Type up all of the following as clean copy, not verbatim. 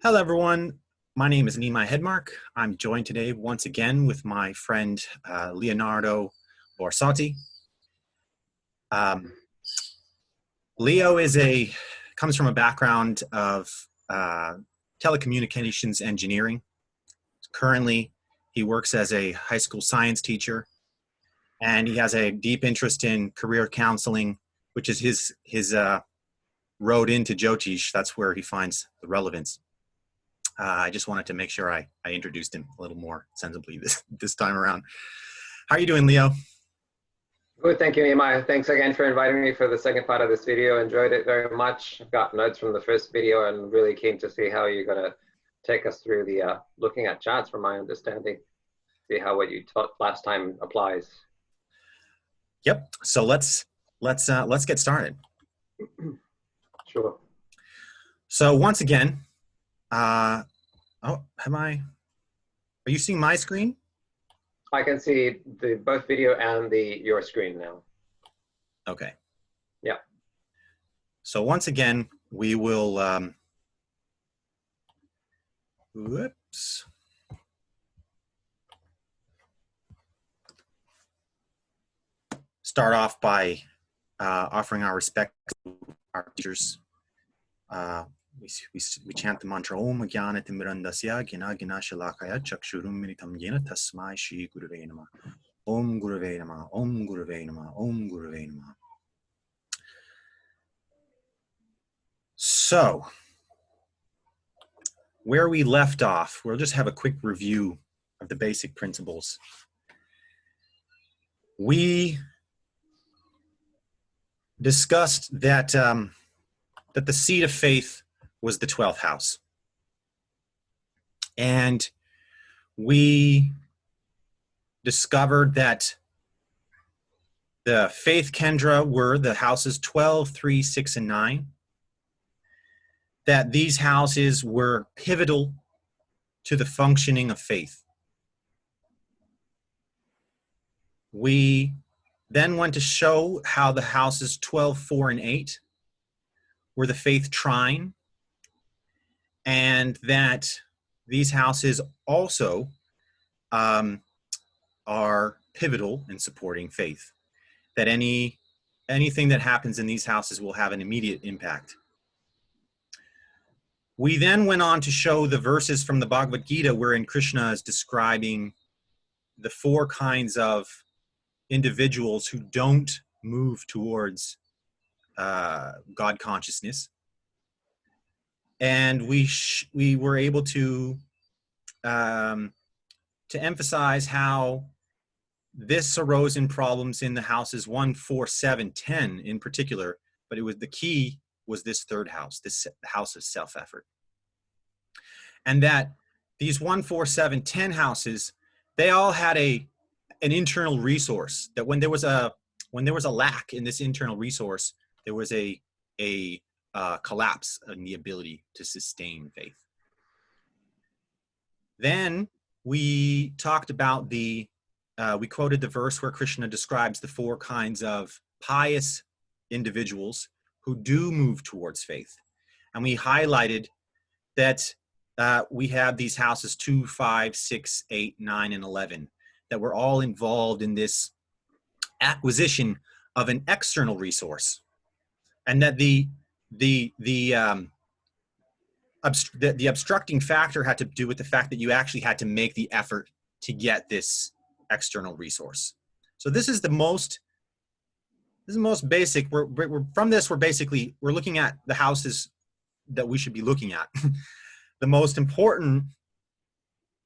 Hello, everyone. My name is Nimai Hedemark. I'm joined today once again with my friend Leonardo Borsotti. Leo comes from a background of telecommunications engineering. Currently, he works as a high school science teacher, and he has a deep interest in career counseling, which is his road into Jyotish. That's where he finds the relevance. I just wanted to make sure I introduced him a little more sensibly this time around. How are you doing, Leo? Good, thank you, Nimai. Thanks again for inviting me for the second part of this video. Enjoyed it very much. I've got notes from the first video and really keen to see how you're going to take us through the looking at charts from my understanding. See how what you taught last time applies. Yep. So let's get started. Sure. So once again, are you seeing my screen? I can see both video and your screen now. Okay. Yeah. So once again, we will, whoops. Start off by offering our respect to our teachers. We chant the mantra Om Jnanati Mirandasya Gina Gina Shalakaya Chakshurum Minitam Yena Tasmai Shri Gurave Namah. Om Gurave Namah, Om Gurave Namah, Om Gurave Namah. So, where we left off, we'll just have a quick review of the basic principles. We discussed that that the seat of faith was the 12th house. And we discovered that the faith kendra were the houses 12, 3, 6, and 9. That these houses were pivotal to the functioning of faith. We then went to show how the houses 12, 4, and 8 were the faith trine, and that these houses also are pivotal in supporting faith. That anything that happens in these houses will have an immediate impact. We then went on to show the verses from the Bhagavad Gita wherein Krishna is describing the 4 kinds of individuals who don't move towards God consciousness. And we were able to emphasize how this arose in problems in the houses 1, 4, 7, 10 in particular, but it was the key was this 3rd house, this house of self-effort. And that these 1, 4, 7, 10 houses, they all had an internal resource, that when there was a lack in this internal resource, there was a collapse in the ability to sustain faith. Then we talked about we quoted the verse where Krishna describes the 4 kinds of pious individuals who do move towards faith. And we highlighted that we have these houses 2, 5, 6, 8, 9, and 11 that were all involved in this acquisition of an external resource. And that the obstructing factor had to do with the fact that you actually had to make the effort to get this external resource. So this is the most basic. We're from this, we're looking at the houses that we should be looking at. The most important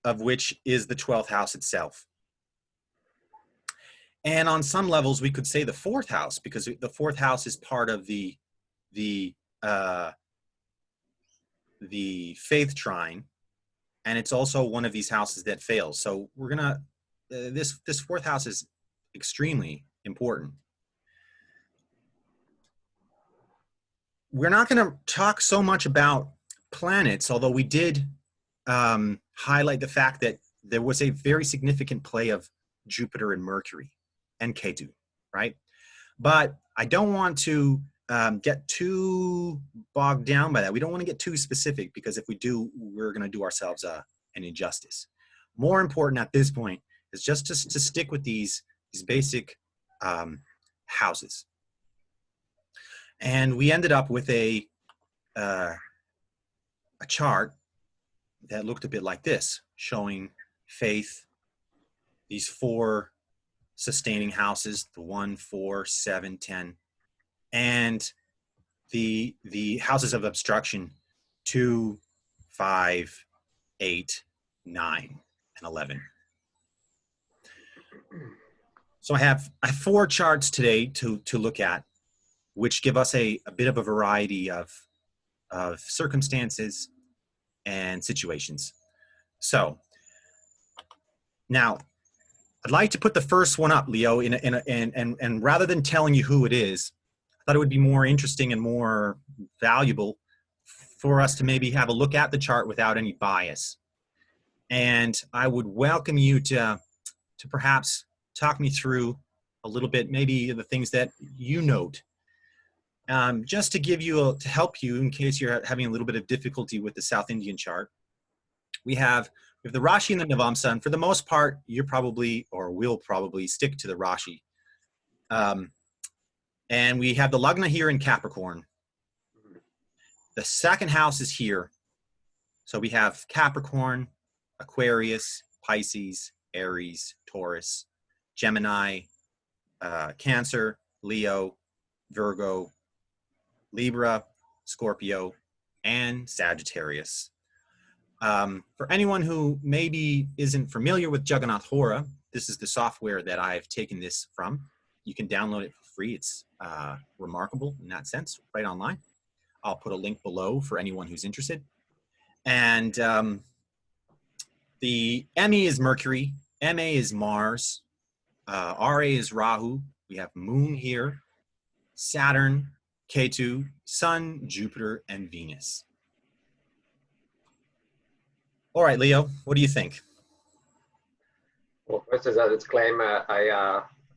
of which is the 12th house itself. And on some levels, we could say the 4th house, because the 4th house is part of the faith trine, and it's also one of these houses that fails. So we're gonna this 4th house is extremely important. We're not going to talk so much about planets, although we did highlight the fact that there was a very significant play of Jupiter and Mercury and Ketu, right? But I don't want to get too bogged down by that. We don't want to get too specific, because if we do, we're going to do ourselves an injustice. More important at this point is just to stick with these basic houses. And we ended up with a chart that looked a bit like this, showing faith, these 4 sustaining houses, the 1, 4, 7, 10, and the houses of obstruction, 2, 5, 8, 9, and 11. So I have 4 charts today to look at, which give us a bit of a variety of circumstances and situations. So now I'd like to put the first one up, Leo, and rather than telling you who it is, I thought it would be more interesting and more valuable for us to maybe have a look at the chart without any bias. And I would welcome you to perhaps talk me through a little bit, maybe the things that you note, just to give you to help you in case you're having a little bit of difficulty with the South Indian chart. We have the Rashi and the Navamsa, and for the most part, you're probably, or will probably, stick to the Rashi. And we have the Lagna here in Capricorn. The second house is here. So we have Capricorn, Aquarius, Pisces, Aries, Taurus, Gemini, Cancer, Leo, Virgo, Libra, Scorpio, and Sagittarius. For anyone who maybe isn't familiar with Jaganatha Hora, this is the software that I've taken this from. You can download it for free. It's remarkable in that sense, right online. I'll put a link below for anyone who's interested. And the ME is Mercury, MA is Mars, RA is Rahu. We have Moon here, Saturn, Ketu, Sun, Jupiter, and Venus. All right, Leo, what do you think? Well, first, as a disclaimer,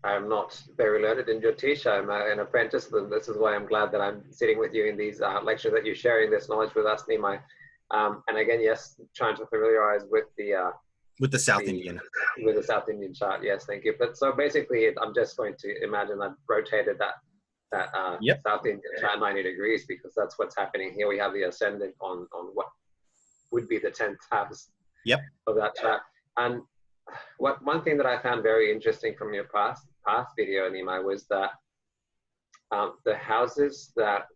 I'm not very learned in Jyotish. I'm an apprentice, and this is why I'm glad that I'm sitting with you in these lectures, that you're sharing this knowledge with us, Nimai. And again, yes, trying to familiarize with the South Indian. With the South Indian chart. Yes, thank you. But so basically, I'm just going to imagine I've rotated that Yep. South Indian chart 90 degrees, because that's what's happening here. We have the ascendant on what would be the 10th house of that chart. And one thing that I found very interesting from your past video, Nimai, was that the houses that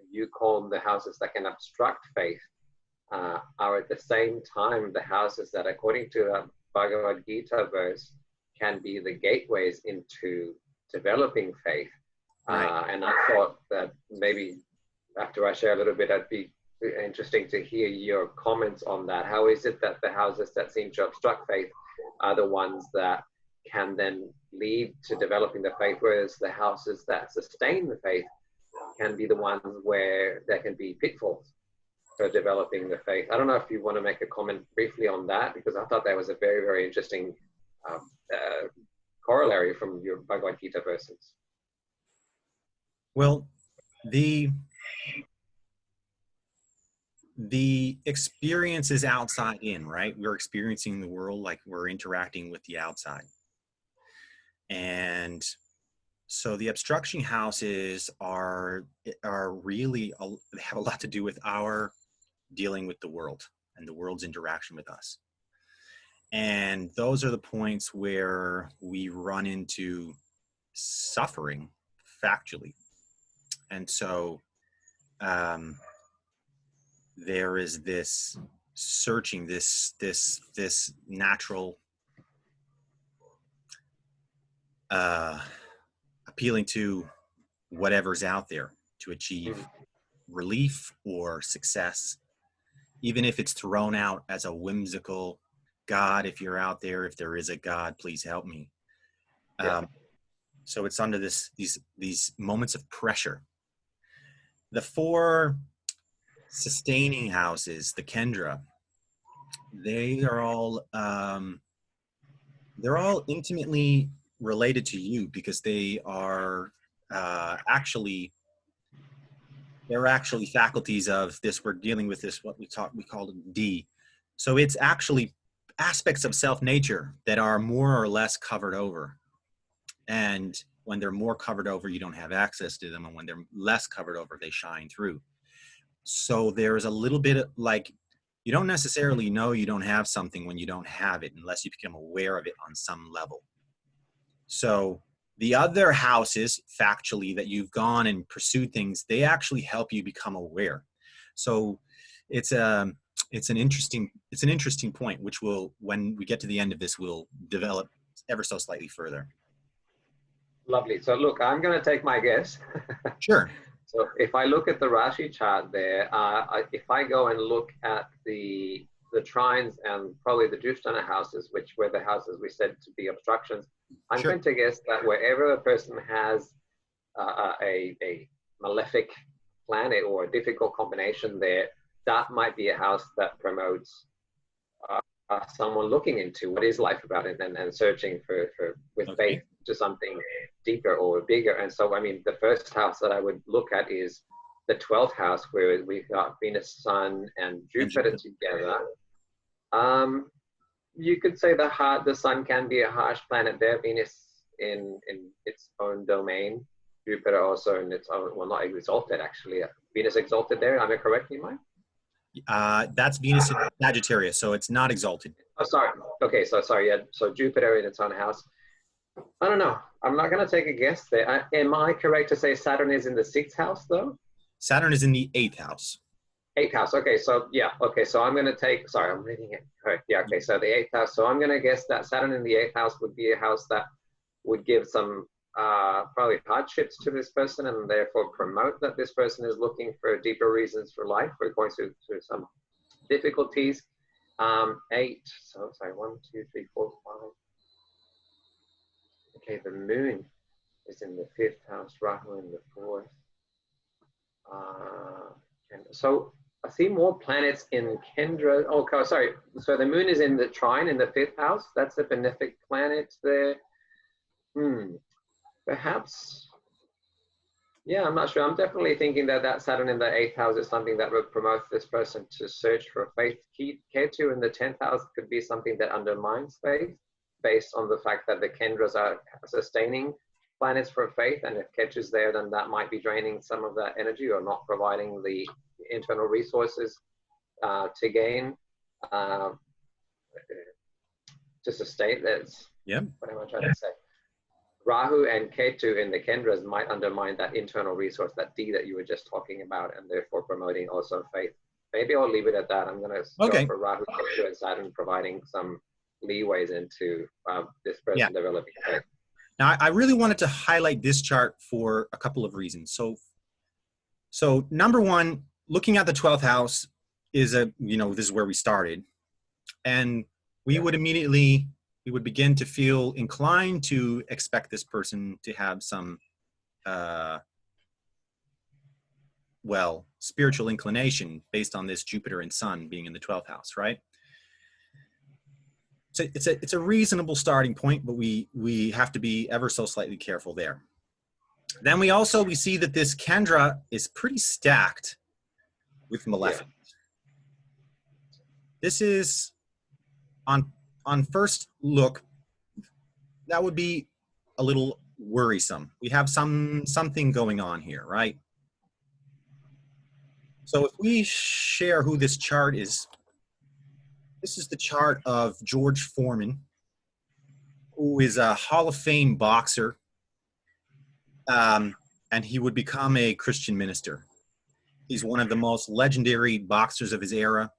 you call the houses that can obstruct faith are at the same time the houses that, according to a Bhagavad Gita verse, can be the gateways into developing faith. Right. And I thought that maybe after I share a little bit, it'd be interesting to hear your comments on that. How is it that the houses that seem to obstruct faith are the ones that can then lead to developing the faith, whereas the houses that sustain the faith can be the ones where there can be pitfalls for developing the faith? I don't know if you want to make a comment briefly on that, because I thought that was a very, very interesting corollary from your Bhagavad Gita verses. Well, the experience is outside in, right? We're experiencing the world like we're interacting with the outside. And so the obstruction houses are really, they have a lot to do with our dealing with the world and the world's interaction with us. And those are the points where we run into suffering factually. And so there is this searching, this natural appealing to whatever's out there to achieve relief or success, even if it's thrown out as a whimsical, God, if you're out there, if there is a God, please help me. So it's under these moments of pressure. The 4 sustaining houses, the Kendra, they are all they're all intimately related to you, because they are actually They're actually faculties of this. We're dealing with this, what we call it D. So it's actually aspects of self-nature that are more or less covered over. And when they're more covered over, you don't have access to them. And when they're less covered over, they shine through. So there's a little bit of like, you don't necessarily know you don't have something when you don't have it, unless you become aware of it on some level. So the other houses, factually, that you've gone and pursued things, they actually help you become aware. So it's an interesting point, which will, when we get to the end of this, we'll develop ever so slightly further. Lovely. So look, I'm going to take my guess. Sure. So if I look at the Rashi chart there, if I go and look at the trines and probably the Dushtana houses, which were the houses we said to be obstructions, I'm Sure. going to guess that wherever a person has a malefic planet or a difficult combination there, that might be a house that promotes someone looking into what is life about it and searching for with faith to something deeper or bigger. And so, I mean, the first house that I would look at is the 12th house, where we've got Venus, Sun, and Jupiter together. You could say the Sun can be a harsh planet there, Venus in its own domain, Jupiter also in its own, well, not exalted actually. Venus exalted there, am I correct, Nimai? That's Venus in Sagittarius, so it's not exalted. Oh, sorry. Okay, so sorry. Yeah. So Jupiter in its own house. I don't know. I'm not going to take a guess there. Am I correct to say Saturn is in the 6th house, though? Saturn is in the 8th house. 8th house. Okay, so yeah. Okay, so I'm going to take. Sorry, I'm reading it. Right. Yeah. Okay, so the 8th house. So I'm going to guess that Saturn in the 8th house would be a house that would give some probably hardships to this person, and therefore promote that this person is looking for deeper reasons for life. We're going through some difficulties. 8. So sorry. 1, 2, 3, 4, 5. Okay, the moon is in the 5th house, Rahu in the 4th. So I see more planets in Kendra. Oh, sorry. So the moon is in the trine in the 5th house. That's a benefic planet there. Perhaps. Yeah, I'm not sure. I'm definitely thinking that Saturn in the 8th house is something that would promote this person to search for faith. Ketu in the 10th house could be something that undermines faith, based on the fact that the Kendras are sustaining planets for faith, and if Ketu's there, then that might be draining some of that energy or not providing the internal resources to gain, to sustain this. Yeah. What am I trying to say? Rahu and Ketu in the Kendras might undermine that internal resource, that D that you were just talking about, and therefore promoting also faith. Maybe I'll leave it at that. I'm going to go for Rahu, Ketu, and Saturn providing some leeways into this person developing faith. Now, I really wanted to highlight this chart for a couple of reasons. So number one, looking at the 12th house is this is where we started. And we would begin to feel inclined to expect this person to have some, spiritual inclination based on this Jupiter and Sun being in the 12th house, right? So it's a reasonable starting point, but we have to be ever so slightly careful there. Then we see that this Kendra is pretty stacked with malefic. This is on first look, that would be a little worrisome. We have something going on here, right? So if we share who this chart is, this is the chart of George Foreman, who is a Hall of Fame boxer, and he would become a Christian minister. He's one of the most legendary boxers of his era,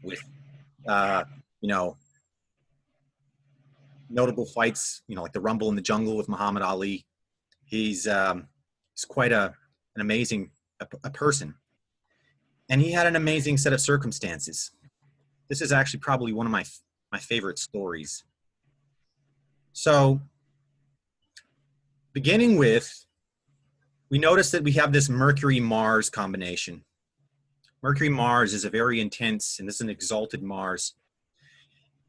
with notable fights, like the Rumble in the Jungle with Muhammad Ali. He's quite an amazing person, and he had an amazing set of circumstances. This is actually probably one of my favorite stories. So, beginning with, we notice that we have this Mercury-Mars combination. Mercury-Mars is a very intense, and this is an exalted Mars.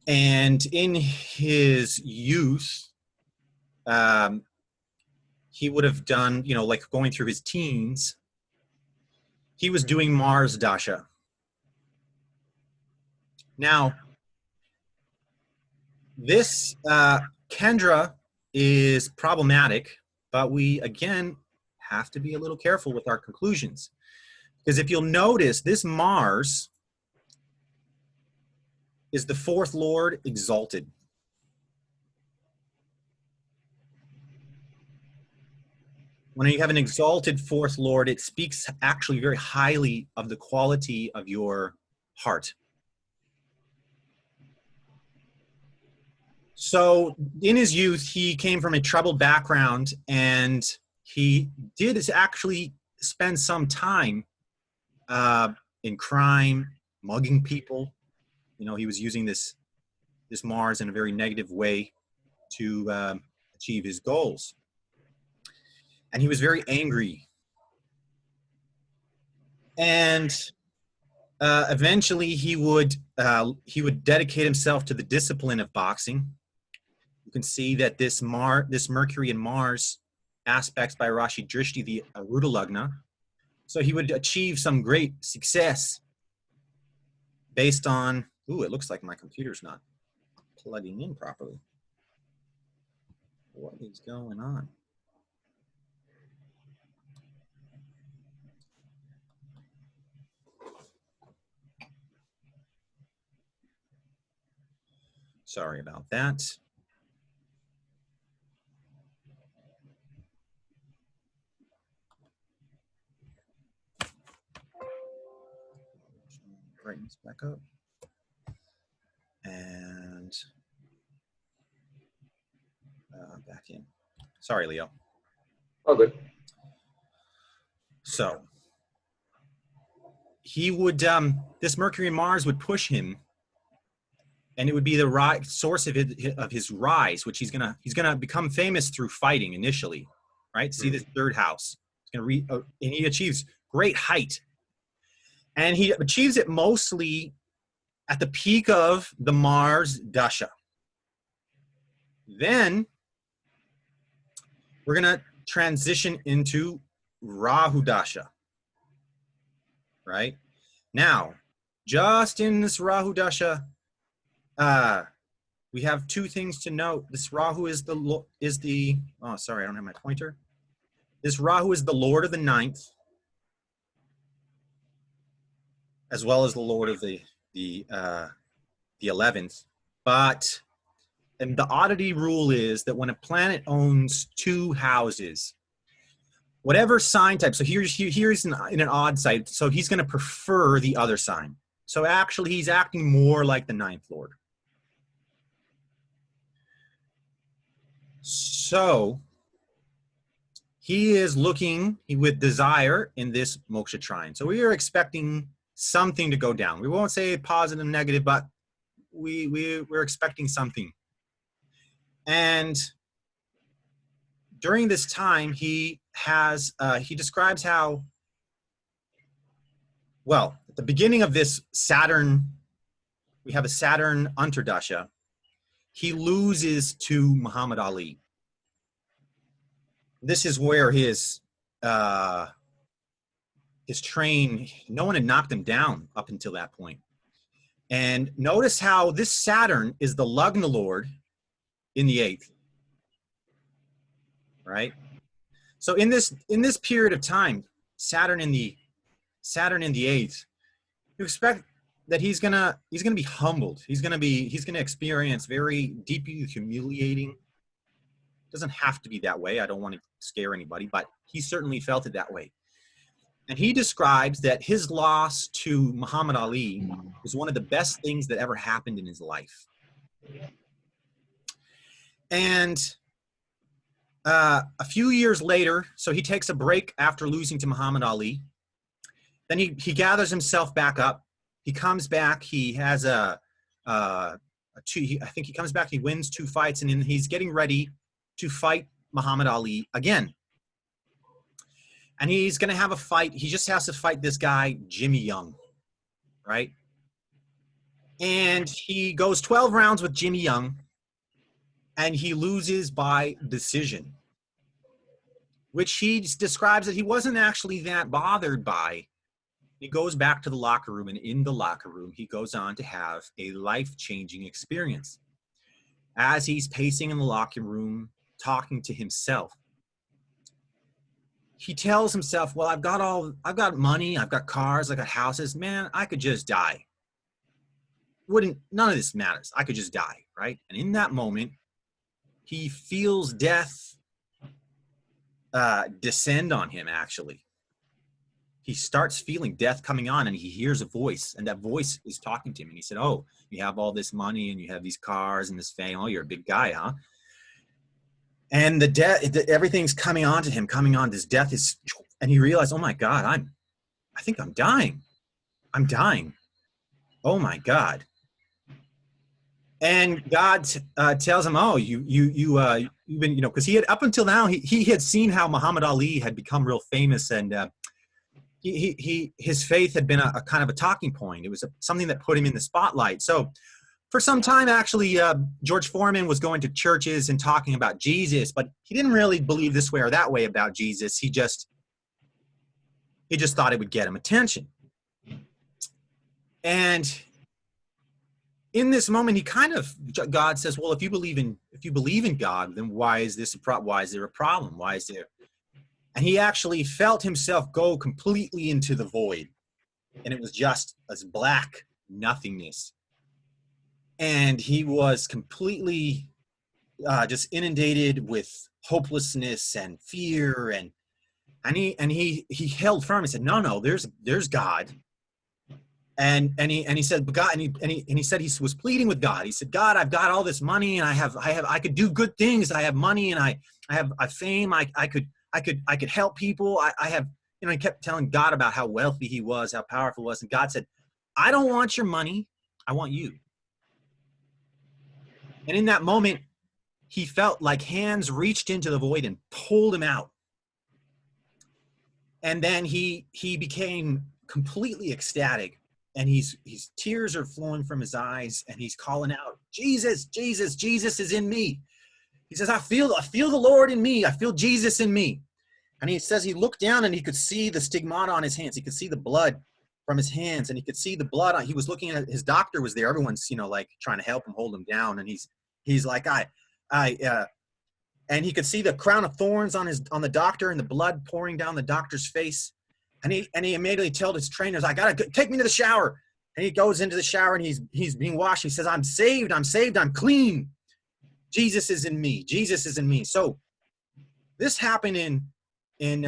And in his youth, he would have done, like going through his teens, he was doing Mars Dasha. Now, this Kendra is problematic, but we, again, have to be a little careful with our conclusions. Because if you'll notice, this Mars is the fourth lord exalted. When you have an exalted fourth lord, it speaks actually very highly of the quality of your heart. So in his youth, he came from a troubled background, and he did actually spend some time in crime, mugging people. You know, he was using this Mars in a very negative way to achieve his goals. And he was very angry. And eventually he would dedicate himself to the discipline of boxing. You can see that this Mercury and Mars aspects by Rashi Drishti, the Aruda Lagna. So he would achieve some great success based on, ooh, it looks like my computer's not plugging in properly. What is going on? Sorry about that. Brighten this back up. And back in. Sorry, Leo. Oh, good. So he would, this Mercury and Mars would push him, and it would be the source of his rise, which he's gonna become famous through fighting initially, right? See this third house. He's gonna and he achieves great height, and he achieves it mostly at the peak of the Mars Dasha. Then we're gonna transition into Rahu Dasha, right? Now, just in this Rahu Dasha, we have two things to note. This Rahu is the oh, sorry, I don't have my pointer. This Rahu is the lord of the ninth, as well as the lord of the 11th. But and the oddity rule is that when a planet owns two houses, whatever sign type, so here's in an odd site, so he's going to prefer the other sign. So actually, he's acting more like the ninth lord. So he is looking with desire in this moksha trine. So we are expecting something to go down. We won't say positive, negative, but we're expecting something. And during this time, he describes how, well, at the beginning of this Saturn, we have a Saturn Antardasha. He loses to Muhammad Ali. This is where his train, no one had knocked him down up until that point. And notice how this Saturn is the Lagna Lord in the 8th, right? So in this period of time, Saturn in the 8th, you expect that he's gonna be humbled. He's gonna experience very deeply humiliating. Doesn't have to be that way. I don't want to scare anybody, but he certainly felt it that way. And he describes that his loss to Muhammad Ali was one of the best things that ever happened in his life. And a few years later, so he takes a break after losing to Muhammad Ali. Then he gathers himself back up. He comes back. He has I think he comes back. He wins 2 fights, and then he's getting ready to fight Muhammad Ali again. And he's going to have a fight. He just has to fight this guy, Jimmy Young, right? And he goes 12 rounds with Jimmy Young, and he loses by decision, which he describes that he wasn't actually that bothered by He goes back to the locker room, and in the locker room, he goes on to have a life-changing experience. As he's pacing in the locker room, talking to himself, he tells himself, well, I've got money, I've got cars, I got houses, man, I could just die. None of this matters. I could just die, right? And in that moment, he feels death descend on him, actually. He starts feeling death coming on, and he hears a voice, and that voice is talking to him. And he said, oh, you have all this money, and you have these cars and this fame. Oh, you're a big guy, huh? And everything's coming on to him, this death is, and he realized, oh my God, I think I'm dying. I'm dying. Oh my God. And God tells him, oh, you've been, because he had, up until now, he had seen how Muhammad Ali had become real famous, and his faith had been a kind of a talking point. It was something that put him in the spotlight. So for some time, actually, George Foreman was going to churches and talking about Jesus, but he didn't really believe this way or that way about Jesus. He just thought it would get him attention. And in this moment, God says, well, if you believe in God, then why is there a problem? Why is there? And he actually felt himself go completely into the void. And it was just as black nothingness. And he was completely just inundated with hopelessness and fear. And he held firm and said, no, there's God. And he said, but God, and he said he was pleading with God. He said, God, I've got all this money, and I could do good things. I have money, and I have fame. I could help people. I have, he kept telling God about how wealthy he was, how powerful he was. And God said, I don't want your money. I want you. And in that moment, he felt like hands reached into the void and pulled him out. And then he became completely ecstatic. And his tears are flowing from his eyes, and he's calling out, Jesus, Jesus, Jesus is in me. He says, I feel the Lord in me. I feel Jesus in me. And he says he looked down and he could see the stigmata on his hands. He could see the blood from his hands, and he could see the blood. He was looking at, his doctor was there. Everyone's, like trying to help him, hold him down. And he's like, and he could see the crown of thorns on the doctor, and the blood pouring down the doctor's face. And he immediately told his trainers, I gotta take me to the shower. And he goes into the shower, and he's being washed. He says, I'm saved, I'm clean. Jesus is in me. Jesus is in me. So this happened in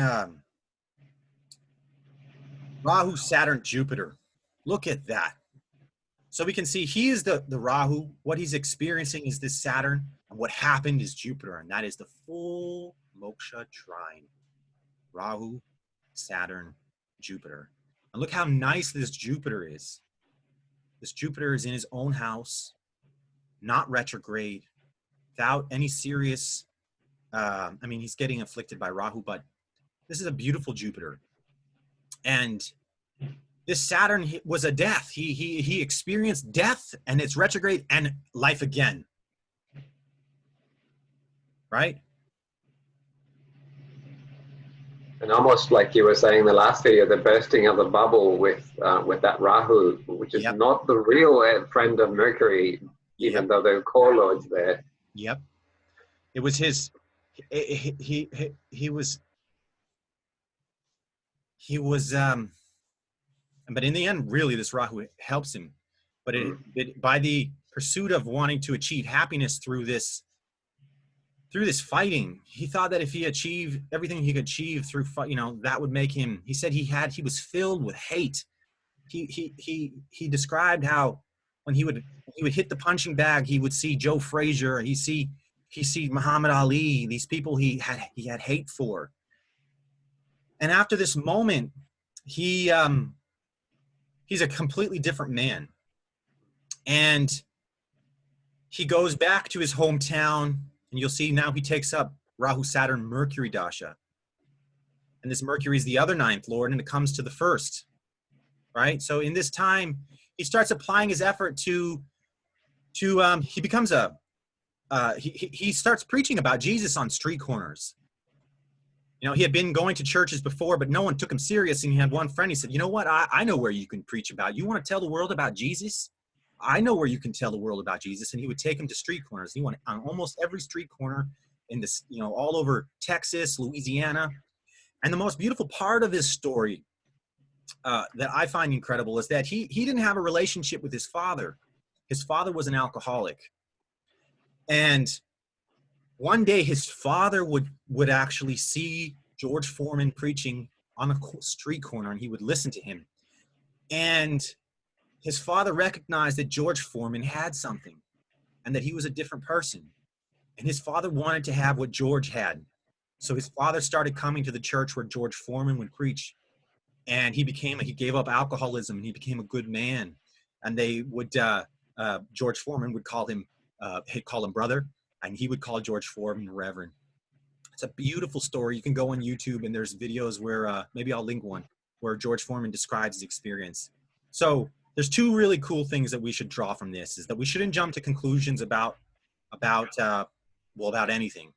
Rahu, Saturn, Jupiter. Look at that. So we can see he is the Rahu. What he's experiencing is this Saturn. And what happened is Jupiter. And that is the full moksha trine. Rahu, Saturn, Jupiter. And look how nice this Jupiter is. This Jupiter is in his own house, not retrograde, without any serious, he's getting afflicted by Rahu, but this is a beautiful Jupiter. And this Saturn was a death. He experienced death, and it's retrograde, and life again. Right? And almost like you were saying in the last video, the bursting of the bubble with that Rahu, which is not the real friend of Mercury, even though they're co-lords there. Yep. It was his, he was, but in the end, really, this Rahu helps him. But by the pursuit of wanting to achieve happiness through this fighting, he thought that if he achieved everything he could achieve through that would make him, he said he was filled with hate. He described how when he would hit the punching bag, he would see Joe Frazier, he see Muhammad Ali, these people he had hate for. And after this moment, he's a completely different man. And he goes back to his hometown, and you'll see now he takes up Rahu, Saturn, Mercury dasha. And this Mercury is the other ninth lord, and it comes to the first, right? So in this time, he starts applying his effort he becomes he starts preaching about Jesus on street corners. You know, he had been going to churches before, but no one took him serious. And he had one friend, he said, you know what? I know where you can preach about. You want to tell the world about Jesus? I know where you can tell the world about Jesus. And he would take him to street corners. He went on almost every street corner in this, you know, all over Texas, Louisiana. And the most beautiful part of his story that I find incredible is that he didn't have a relationship with his father. His father was an alcoholic. And one day his father would actually see George Foreman preaching on a street corner, and he would listen to him. And his father recognized that George Foreman had something and that he was a different person. And his father wanted to have what George had. So his father started coming to the church where George Foreman would preach. And he gave up alcoholism, and he became a good man. And they would, George Foreman would call him, he'd call him brother, and he would call George Foreman reverend. It's a beautiful story. You can go on YouTube, and there's videos where, maybe I'll link one, where George Foreman describes his experience. So there's two really cool things that we should draw from this, is that we shouldn't jump to conclusions about anything.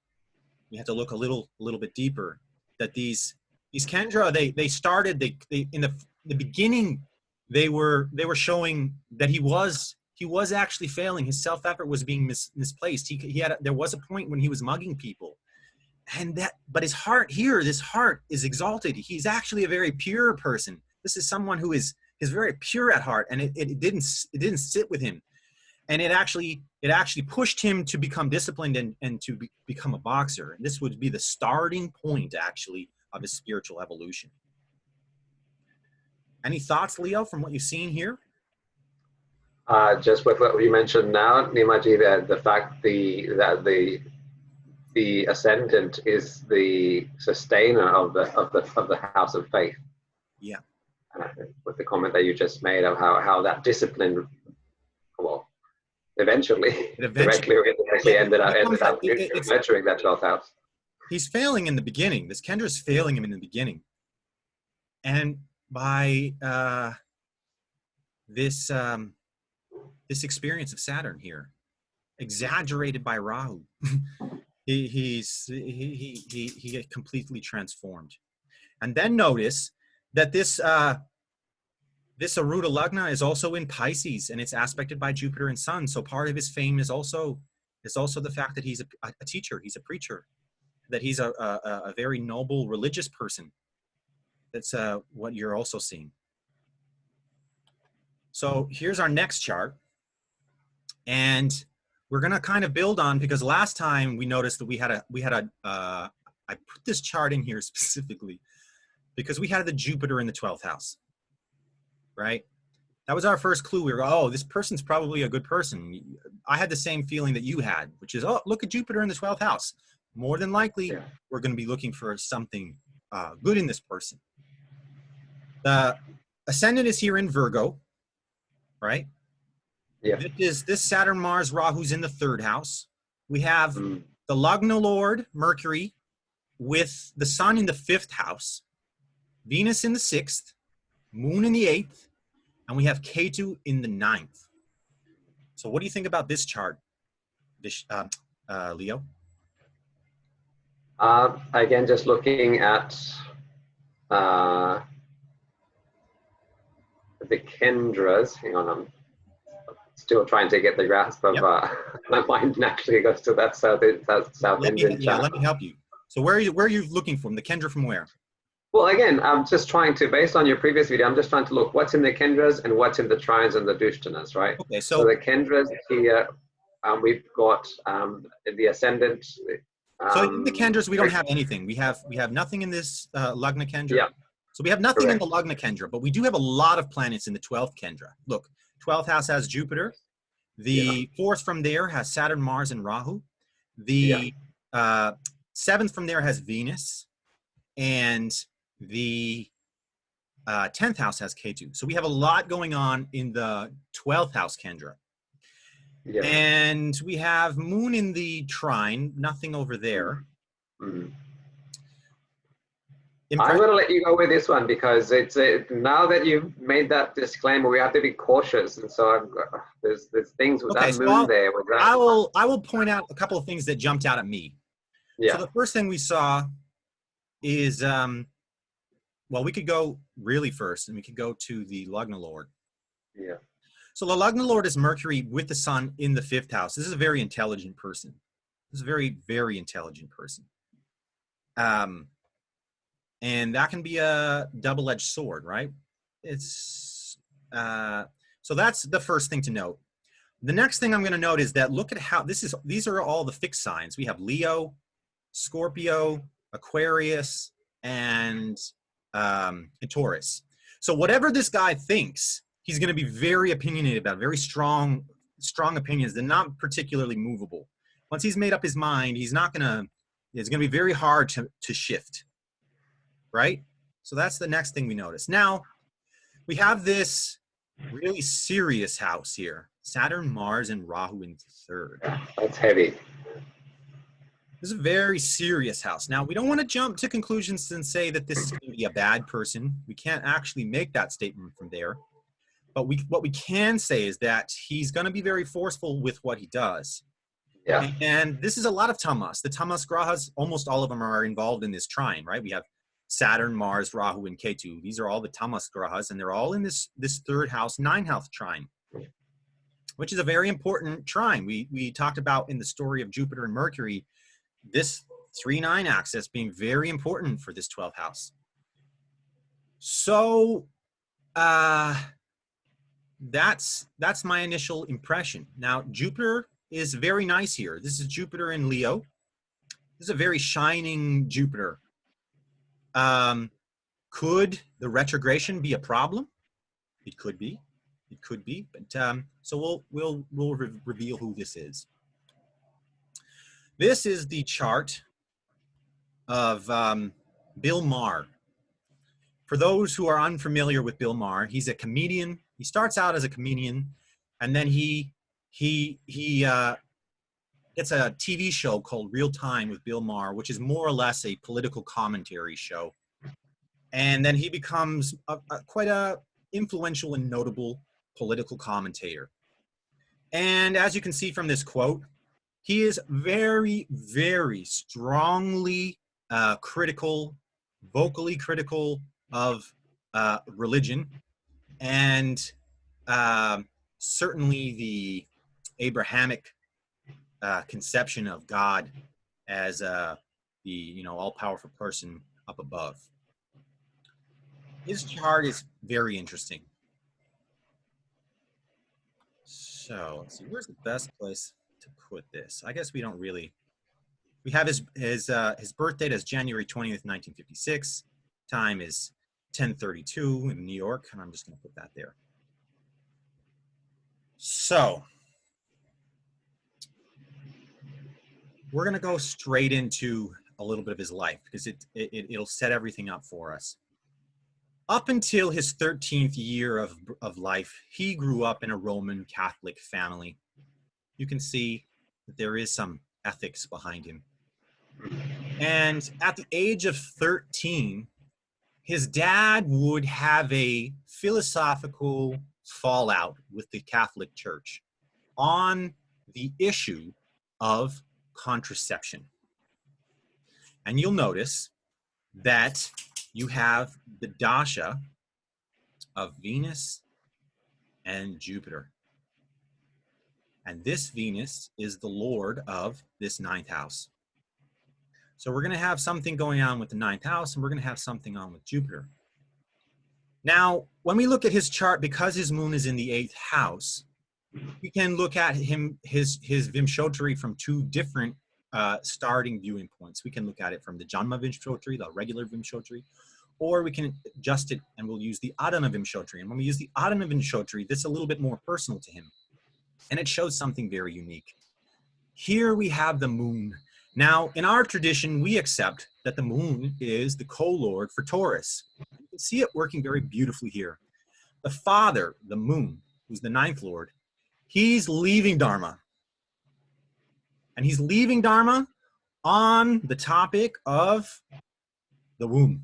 We have to look a little bit deeper. That these Kendra, they started in the beginning, they were showing that he was actually failing. His self-effort was being misplaced. There was a point when he was mugging people, but his heart here, this heart is exalted. He's actually a very pure person. This is someone who is very pure at heart, and it didn't sit with him. And it actually pushed him to become disciplined and to become a boxer. And this would be the starting point, actually, of his spiritual evolution. Any thoughts, Leo, from what you've seen here? Just with what you mentioned now, Nimaji, that the fact that the ascendant is the sustainer of the house of faith. Yeah. With the comment that you just made of how that discipline, well, eventually directly or indirectly ended up nurturing that 12th house. He's failing in the beginning. This Kendra's failing him in the beginning. And by this experience of Saturn here, exaggerated by Rahu, he get completely transformed. And then notice that this Aruda Lagna is also in Pisces, and it's aspected by Jupiter and Sun. So part of his fame is also the fact that he's a teacher, he's a preacher, that he's a very noble religious person. That's what you're also seeing. So here's our next chart, and we're gonna kind of build on, because last time we noticed that we had I put this chart in here specifically because we had the Jupiter in the 12th house. Right? That was our first clue. We were, oh, this person's probably a good person. I had the same feeling that you had, which is, oh, look at Jupiter in the 12th house. More than likely, we're going to be looking for something good in this person. The ascendant is here in Virgo, right? Yeah. This Saturn, Mars, Rahu's in the 3rd house. We have the Lagna Lord, Mercury, with the Sun in the 5th house, Venus in the 6th, Moon in the 8th, and we have Ketu in the 9th. So what do you think about this chart, Leo? Again, just looking at the Kendras. Hang on, I'm still trying to get the grasp of my mind naturally goes to that South Indian chart. Yeah, let me help you. So where are you looking from? The Kendra from where? Well, again, I'm just trying to, based on your previous video, I'm just trying to look what's in the Kendras and what's in the Trines and the Dushtanas, right? Okay, so the Kendras here, we've got the ascendant. So in the Kendras, we don't have anything. We have nothing in this Lagna Kendra. Yeah. So we have nothing in the Lagna Kendra, but we do have a lot of planets in the 12th Kendra. Look, 12th house has Jupiter. The 4th from there has Saturn, Mars, and Rahu. The 7th from there has Venus. And the 10th house has Ketu. So we have a lot going on in the 12th house Kendra. Yeah. And we have Moon in the Trine, nothing over there. Mm-hmm. I'm going to let you go with this one because it's now that you've made that disclaimer, we have to be cautious. And so there's things with that Moon there. With that. I will point out a couple of things that jumped out at me. Yeah. So the first thing we saw is, well, we could go really first, and we could go to the Lugna Lord. Yeah. So the Lugna Lord is Mercury with the sun in the 5th house. This is a very intelligent person. This is a very, very intelligent person. And that can be a double-edged sword, right? It's so that's the first thing to note. The next thing I'm going to note is that look at how these are all the fixed signs. We have Leo, Scorpio, Aquarius, and Taurus. So whatever this guy thinks, he's going to be very opinionated about, very strong opinions. They're not particularly movable. Once he's made up his mind, it's going to be very hard to shift, right? So that's the next thing we notice. Now, we have this really serious house here. Saturn, Mars, and Rahu in 3rd. That's heavy. This is a very serious house. Now, we don't want to jump to conclusions and say that this is going to be a bad person. We can't actually make that statement from there. But what we can say is that he's going to be very forceful with what he does. Yeah. And this is a lot of tamas. The tamas grahas, almost all of them are involved in this trine, right? We have Saturn, Mars, Rahu, and Ketu. These are all the tamas grahas, and they're all in this 3rd house, 9th house trine, which is a very important trine. We talked about in the story of Jupiter and Mercury, this 3-9 axis being very important for this 12th house. So that's my initial impression. Now, Jupiter is very nice here. This is Jupiter in Leo. This is a very shining Jupiter. Could the retrogression be a problem? It could be. It could be. But so we'll reveal who this is. This is the chart of Bill Maher. For those who are unfamiliar with Bill Maher, he's a comedian. He starts out as a comedian, and then he gets a TV show called Real Time with Bill Maher, which is more or less a political commentary show. And then he becomes quite a influential and notable political commentator. And as you can see from this quote, he is very, very strongly critical, vocally critical of religion, and certainly the Abrahamic conception of God as the all-powerful person up above. His chart is very interesting. So let's see, where's the best place to put this? I guess we don't really. We have his birth date as January 20th, 1956. Time is 10:32 in New York, and I'm just going to put that there. So we're going to go straight into a little bit of his life because it'll set everything up for us. Up until his 13th year of life, he grew up in a Roman Catholic family. You can see that there is some ethics behind him. And at the age of 13, his dad would have a philosophical fallout with the Catholic Church on the issue of contraception. And you'll notice that you have the dasha of Venus and Jupiter. And this Venus is the lord of this 9th house. So we're going to have something going on with the 9th house, and we're going to have something on with Jupiter. Now, when we look at his chart, because his moon is in the 8th house, we can look at his Vimshottari from 2 different starting viewing points. We can look at it from the Janma Vimshottari, the regular Vimshottari, or we can adjust it and we'll use the Adana Vimshottari. And when we use the Adana Vimshottari, this is a little bit more personal to him. And it shows something very unique. Here we have the moon. Now, in our tradition, we accept that the moon is the co-lord for Taurus. You can see it working very beautifully here. The father, the moon, who's the 9th lord, he's leaving Dharma. And he's leaving Dharma on the topic of the womb.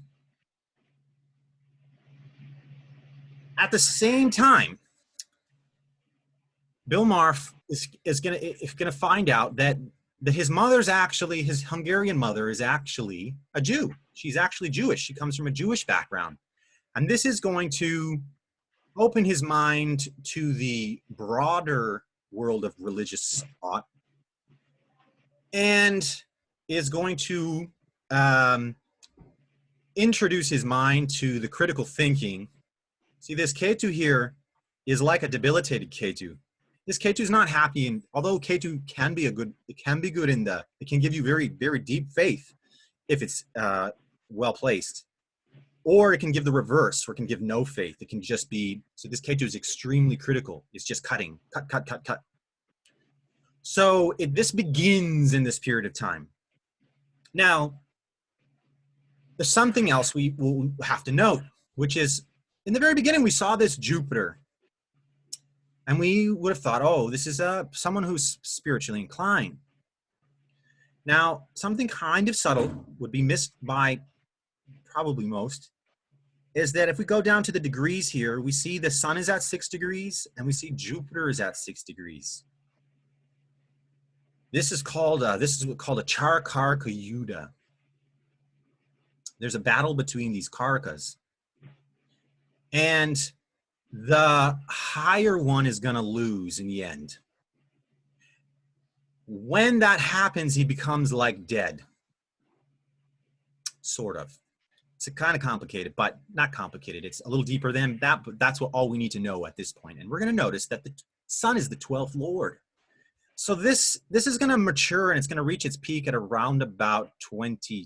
At the same time, Bill Maher is going to find out that that his mother's actually, his Hungarian mother is actually a Jew. She's actually Jewish. She comes from a Jewish background. And this is going to open his mind to the broader world of religious thought, and is going to introduce his mind to the critical thinking. See, this Ketu here is like a debilitated Ketu. This Ketu is not happy, and although Ketu can be good it can give you very, very deep faith if it's well placed. Or it can give the reverse, or it can give no faith. It can just be, so this Ketu is extremely critical. It's just cutting, cut, cut, cut, cut. So this begins in this period of time. Now, there's something else we will have to note, which is, in the very beginning, we saw this Jupiter. And we would have thought, oh, this is someone who's spiritually inclined. Now, something kind of subtle would be missed by probably most, is that if we go down to the degrees here, we see the sun is at 6 degrees and we see Jupiter is at 6 degrees. This is called a Charkarka Yuddha. There's a battle between these Karakas. And the higher one is going to lose in the end. When that happens, he becomes like dead. Sort of. It's kind of complicated, but not complicated. It's a little deeper than that, but that's all we need to know at this point. And we're going to notice that the sun is the 12th Lord. So this is going to mature, and it's going to reach its peak at around about 22.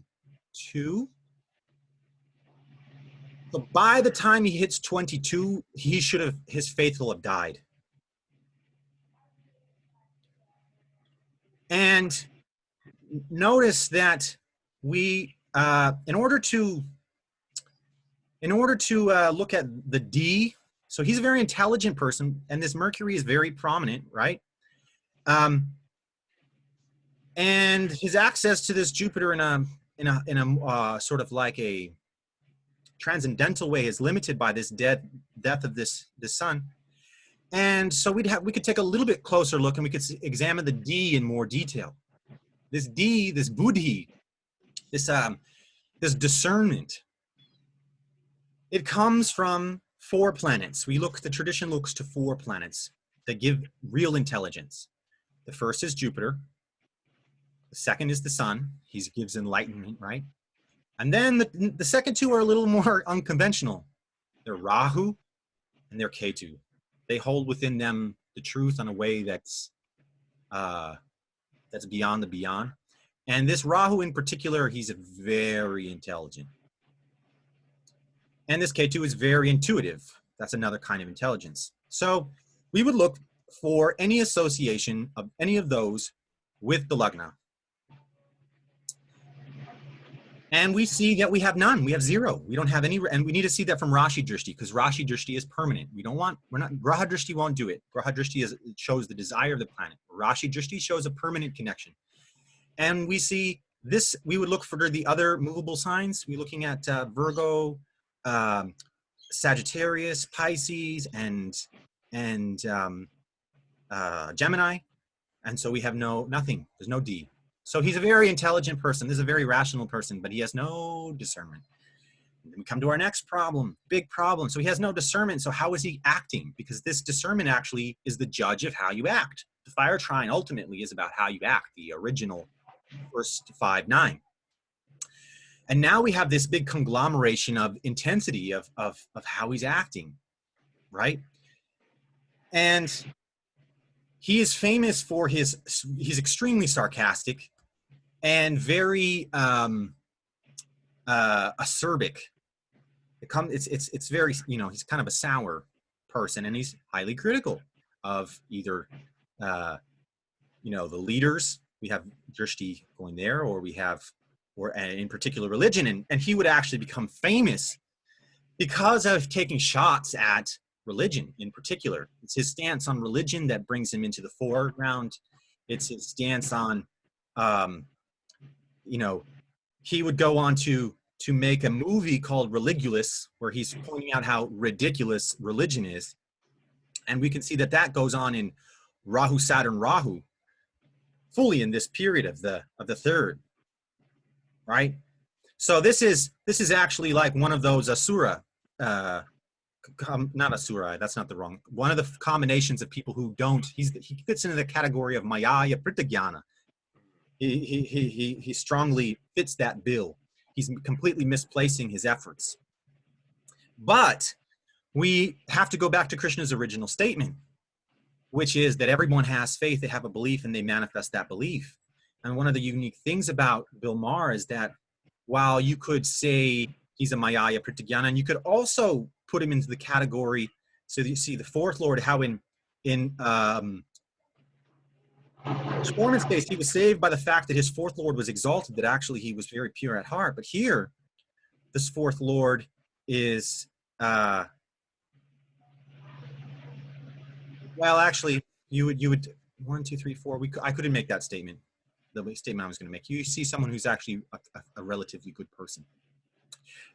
So by the time he hits 22, his faith will have died. And notice that we, in order to look at the D, so he's a very intelligent person, and this Mercury is very prominent, right? And his access to this Jupiter in a sort of like a transcendental way is limited by this death of this sun. And so we could take a little bit closer look, and we could examine the D in more detail. This D, this buddhi, this discernment, it comes from 4 planets. The tradition looks to 4 planets that give real intelligence. The first is Jupiter. The second is the sun. He gives enlightenment, right? And then the second 2 are a little more unconventional. They're Rahu and they're Ketu. They hold within them the truth in a way that's beyond the beyond. And this Rahu in particular, he's very intelligent. And this Ketu is very intuitive. That's another kind of intelligence. So we would look for any association of any of those with the Lagna. And we see that we have none. We have 0. We don't have any, and we need to see that from Rashi Drishti, because Rashi Drishti is permanent. Graha Drishti won't do it. Graha Drishti shows the desire of the planet. Rashi Drishti shows a permanent connection. And we see this, we would look for the other movable signs. We're looking at Virgo, Sagittarius, Pisces, and Gemini. And so we have nothing. There's no D. So he's a very intelligent person. This is a very rational person, but he has no discernment. And then we come to our next problem, big problem. So he has no discernment. So how is he acting? Because this discernment actually is the judge of how you act. The fire trine ultimately is about how you act, the original first 5-9. And now we have this big conglomeration of intensity of how he's acting, right? And he is famous for he's extremely sarcastic and very acerbic. It's very, he's kind of a sour person, and he's highly critical of either, the leaders. We have Drishti going there, or in particular religion. And he would actually become famous because of taking shots at religion in particular. It's his stance on religion that brings him into the foreground. It's his stance on, he would go on to make a movie called Religulous, where he's pointing out how ridiculous religion is. And we can see that goes on in Rahu, Saturn, Rahu. fully in this period of the third, right? So this is actually like one of those asura, not asura, that's not the wrong, one of the combinations of people who don't, he fits into the category of Mayaya Pritagyana. He strongly fits that bill. He's completely misplacing his efforts. But we have to go back to Krishna's original statement, which is that everyone has faith, they have a belief, and they manifest that belief. And one of the unique things about Bill Maher is that while you could say he's a Mayaya Pritagyana, and you could also put him into the category, so you see the fourth lord, how in Foreman's case, he was saved by the fact that his fourth lord was exalted, that actually he was very pure at heart. But here, this fourth lord is, well, actually, you would 1, 2, 3, 4. I couldn't make that statement. The statement I was going to make. You see someone who's actually a relatively good person,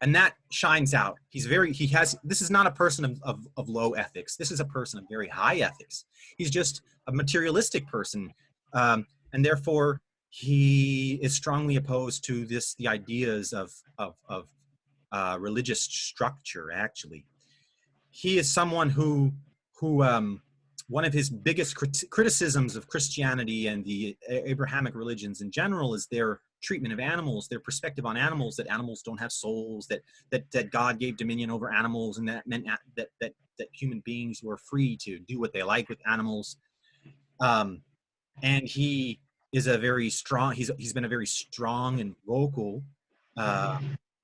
and that shines out. This is not a person of low ethics. This is a person of very high ethics. He's just a materialistic person, and therefore he is strongly opposed to the ideas of religious structure. Actually, he is someone who one of his biggest criticisms of Christianity and the Abrahamic religions in general is their treatment of animals, their perspective on animals, that animals don't have souls, that God gave dominion over animals, and that meant that human beings were free to do what they like with animals. And he is a very strong, he's been a very strong and vocal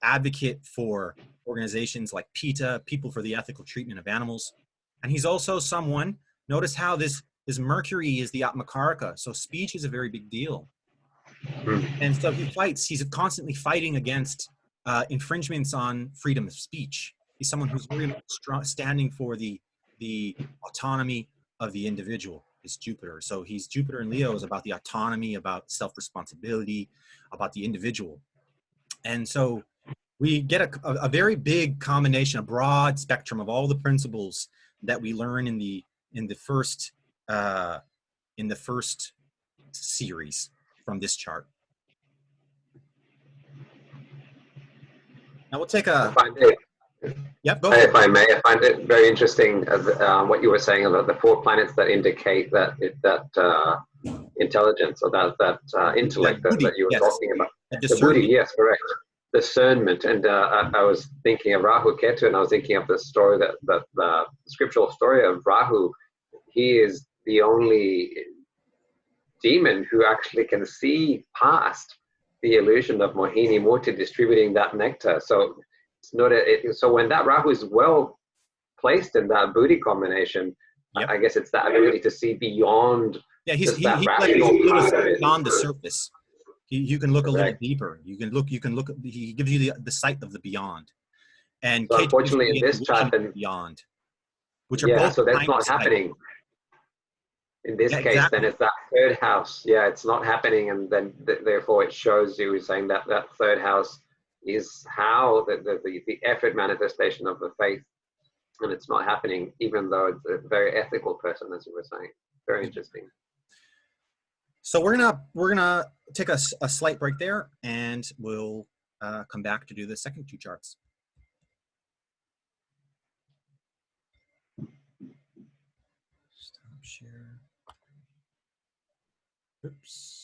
advocate for organizations like PETA, People for the Ethical Treatment of Animals. And he's also someone, notice how this Mercury is the Atmakaraka, so speech is a very big deal. And so he's constantly fighting against infringements on freedom of speech. He's someone who's very strong, standing for the autonomy of the individual. Is Jupiter. So he's Jupiter and Leo is about the autonomy, about self-responsibility, about the individual. And so we get a very big combination, a broad spectrum of all the principles that we learn in the first series from this chart. Now we'll take a. Yep, go. If I may, I find it very interesting what you were saying about the 4 planets that indicate that intelligence, or that intellect that you were talking about. The buddhi, yes, correct. Discernment, and I was thinking of Rahu Ketu, and I was thinking of the story that the scriptural story of Rahu. He is the only demon who actually can see past the illusion of Mohini Murti distributing that nectar. So it's not so when that Rahu is well placed in that buddhi combination, yep. I guess it's that ability to see beyond. Yeah, he's beyond the surface. You can look a little deeper. You can look. He gives you the sight of the beyond. And so unfortunately, in this chart, beyond, which are both. So that's not happening. In this case, exactly. Then it's that third house. Yeah, it's not happening, and then therefore it shows you saying that third house is how the effort manifestation of the faith, and it's not happening, even though it's a very ethical person, as you were saying. Very interesting. So we're gonna take a slight break there, and we'll come back to do the second 2 charts. Stop share. Oops.